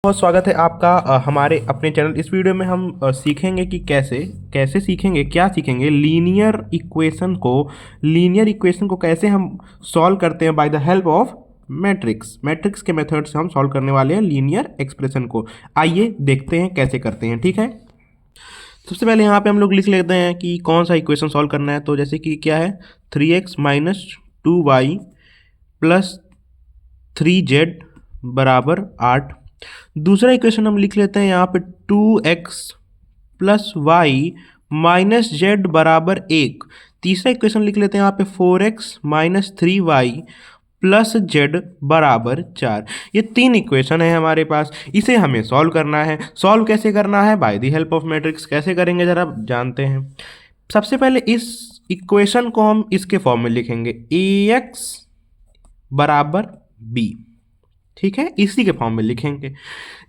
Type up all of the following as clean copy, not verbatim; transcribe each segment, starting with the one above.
बहुत स्वागत है आपका हमारे अपने चैनल। इस वीडियो में हम सीखेंगे कि कैसे सीखेंगे, क्या सीखेंगे, लीनियर इक्वेशन को कैसे हम सॉल्व करते हैं by the help of matrix के मेथड से हम सॉल्व करने वाले हैं लीनियर एक्सप्रेशन को। आइए देखते हैं कैसे करते हैं। ठीक है, सबसे पहले यहाँ पे हम लोग लिख लेते हैं कि कौन सा इक्वेशन सॉल्व करना है। तो जैसे कि क्या है, 3x minus 2y plus 3z बराबर 8। दूसरा इक्वेशन हम लिख लेते हैं यहाँ पे 2x plus Y minus Z बराबर 1। तीसरा इक्वेशन लिख लेते हैं यहाँ पे 4x minus 3y plus Z बराबर 4। ये तीन इक्वेशन है हमारे पास, इसे हमें सॉल्व करना है। सॉल्व कैसे करना है? By the help of matrix. कैसे करेंगे जरा जानते हैं। सबसे पहले इस इक्वेशन को हम इसके फॉर्म में लिखेंगे, ax बराबर b। ठीक है, इसी के फॉर्म में लिखेंगे,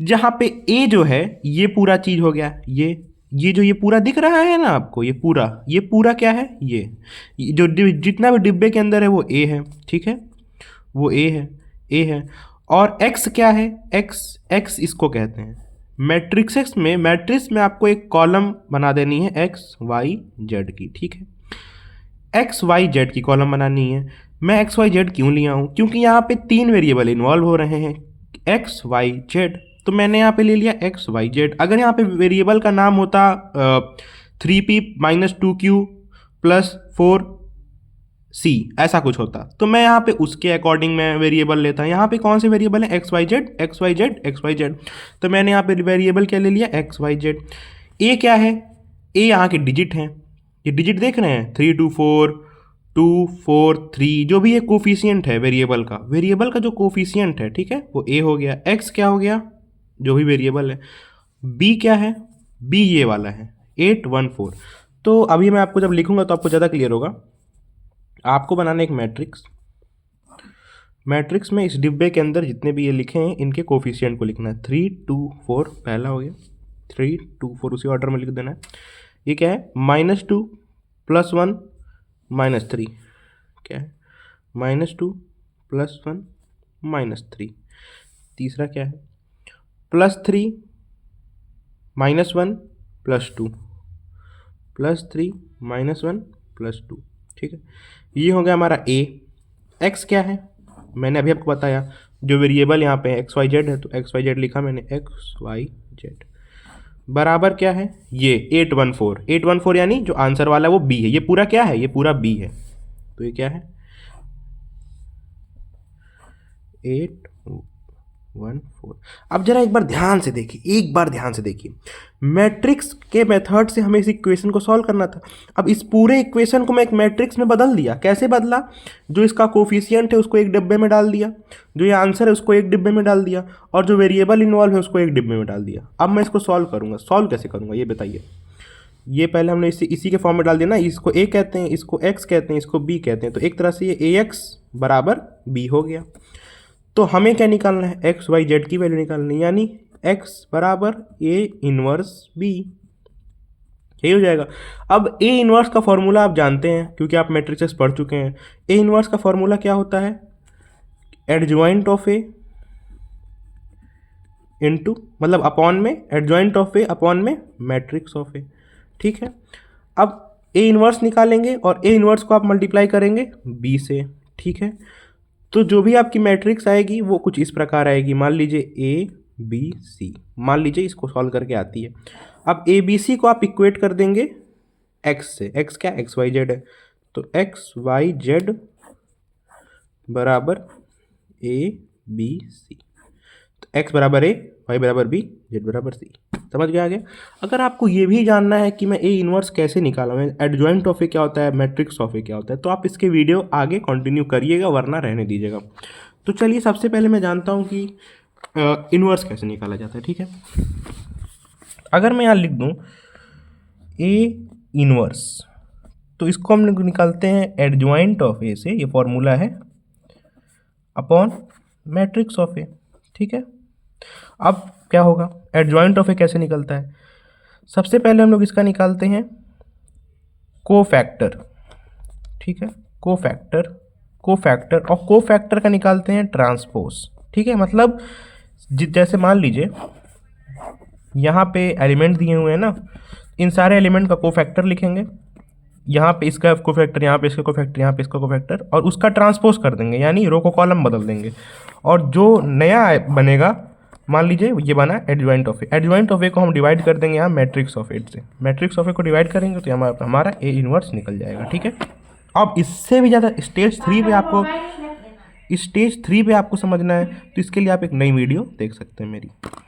जहां पे a जो है ये पूरा चीज हो गया। ये जो ये पूरा दिख रहा है ना आपको, ये पूरा क्या है, ये जो जितना भी डिब्बे के अंदर है वो a है। ठीक है, वो a है। और x क्या है, x इसको कहते हैं मैट्रिक्स में आपको एक कॉलम बना देनी है x y z की। ठीक है, एक्स वाई जेड की कॉलम बनानी है। मैं एक्स वाई जेड क्यों लिया हूँ? क्योंकि यहाँ पे तीन वेरिएबल इन्वॉल्व हो रहे हैं, एक्स वाई जेड। तो मैंने यहाँ पे ले लिया एक्स वाई जेड। अगर यहाँ पे वेरिएबल का नाम होता 3p minus 2q plus 4c, ऐसा कुछ होता, तो मैं यहाँ पे उसके अकॉर्डिंग मैं वेरिएबल लेता। यहाँ पे कौन से वेरिएबल है? X Y Z X Y Z X Y Z. तो मैंने यहाँ पे वेरिएबल क्या ले लिया? X Y Z. ए क्या है? ए यहाँ के डिजिट हैं, ये डिजिट देख रहे हैं, 3 2 4 2 4 3, जो भी ये कोफिशिएंट है वेरिएबल का जो कोफिशिएंट है, ठीक है, वो ए हो गया। एक्स क्या हो गया? जो भी वेरिएबल है। बी क्या है? बी ये वाला है 8 1 4। तो अभी मैं आपको जब लिखूंगा तो आपको ज़्यादा क्लियर होगा। आपको बनाना एक मैट्रिक्स में इस डिब्बे के अंदर जितने भी ये लिखे हैं इनके कोफिशिएंट को लिखना है। 3 2 4 पहला हो गया, 3 2 4 उसी ऑर्डर में लिख देना है। ये क्या है? -2 + 1 -3। क्या है? -2 + 1 -3। तीसरा क्या है? +3 -1 + 2 +3 -1 + 2। ठीक है, ये हो गया हमारा ए। एक्स क्या है? मैंने अभी आपको बताया, जो वेरिएबल यहाँ पे एक्स वाई जेड है, तो एक्स वाई जेड लिखा मैंने, एक्स वाई जेड बराबर क्या है? ये 814 यानी जो आंसर वाला है वो बी है। ये पूरा क्या है? ये पूरा बी है। तो ये क्या है? 814। अब जरा एक बार ध्यान से देखिए, मैट्रिक्स के मेथड से हमें इस इक्वेशन को सॉल्व करना था। अब इस पूरे इक्वेशन को मैं एक मैट्रिक्स में बदल दिया। कैसे बदला? जो इसका कोफिशिएंट है उसको एक डिब्बे में डाल दिया, जो ये आंसर है उसको एक डिब्बे में डाल दिया, और जो वेरिएबल इन्वॉल्व है उसको एक डिब्बे में डाल दिया। अब मैं इसको सॉल्व करूंगा। सॉल्व कैसे करूंगा ये बताइए। ये पहले हमने इसी के फॉर्म में डाल दिया ना, इसको ए कहते हैं, इसको एक्स कहते हैं, इसको बी कहते हैं। तो एक तरह से ये ए एक्स बराबर बी हो गया। तो हमें क्या निकालना है? एक्स वाई जेड की वैल्यू निकालनी है, यानी एक्स बराबर ए इनवर्स बी। यही हो जाएगा। अब ए इनवर्स का फॉर्मूला आप जानते हैं, क्योंकि आप मैट्रिसेस पढ़ चुके हैं। ए इनवर्स का फॉर्मूला क्या होता है? एडजॉइंट ऑफ ए इनटू, मतलब अपॉन में, एडजॉइंट ऑफ ए अपॉन में मैट्रिक्स ऑफ ए। ठीक है, अब ए इनवर्स निकालेंगे और ए इनवर्स को आप मल्टीप्लाई करेंगे बी से। ठीक है, तो जो भी आपकी मैट्रिक्स आएगी वो कुछ इस प्रकार आएगी। मान लीजिए ए बी सी, मान लीजिए इसको सॉल्व करके आती है। अब ए बी सी को आप इक्वेट कर देंगे एक्स से। एक्स क्या? एक्स वाई जेड है। तो एक्स वाई जेड बराबर ए बी सी। तो एक्स बराबर ए, वाई बराबर बी, जेड बराबर सी। समझ गया आगे? अगर आपको ये भी जानना है कि मैं ए इनवर्स कैसे निकाला, मैं एडजॉइंट ऑफ ए क्या होता है, मैट्रिक्स ऑफ ए क्या होता है, तो आप इसके वीडियो आगे कंटिन्यू करिएगा, वरना रहने दीजिएगा। तो चलिए, सबसे पहले मैं जानता हूँ कि इनवर्स कैसे निकाला जाता है। ठीक है, अगर मैं यहाँ लिख दूँ ए इनवर्स, तो इसको हम लोग निकालते हैं एडजॉइंट ऑफ ए से। ये फॉर्मूला है अपॉन मैट्रिक्स ऑफ ए। ठीक है, अब क्या होगा? एडजॉइंट ऑफ ए कैसे निकलता है? सबसे पहले हम लोग इसका निकालते हैं कोफैक्टर। ठीक है, कोफैक्टर और कोफैक्टर का निकालते हैं ट्रांसपोज। ठीक है, मतलब जैसे मान लीजिए यहाँ पे एलिमेंट दिए हुए हैं ना, इन सारे एलिमेंट का कोफैक्टर लिखेंगे, यहाँ पे इसका कोफैक्टर, यहाँ पे इसका कोफैक्टर, यहाँ पे इसका कोफैक्टर, और उसका ट्रांसपोज कर देंगे, यानी रो को कॉलम बदल देंगे। और जो नया बनेगा, मान लीजिए ये बना adjoint of A, adjoint of A को हम डिवाइड कर देंगे यहाँ मैट्रिक्स ऑफ ए से, मैट्रिक्स ऑफ ए को डिवाइड करेंगे तो हमारा ए इनवर्स निकल जाएगा। ठीक है, अब इससे भी ज़्यादा स्टेज 3 पे आपको, स्टेज 3 पे आपको समझना है तो इसके लिए आप एक नई वीडियो देख सकते हैं मेरी।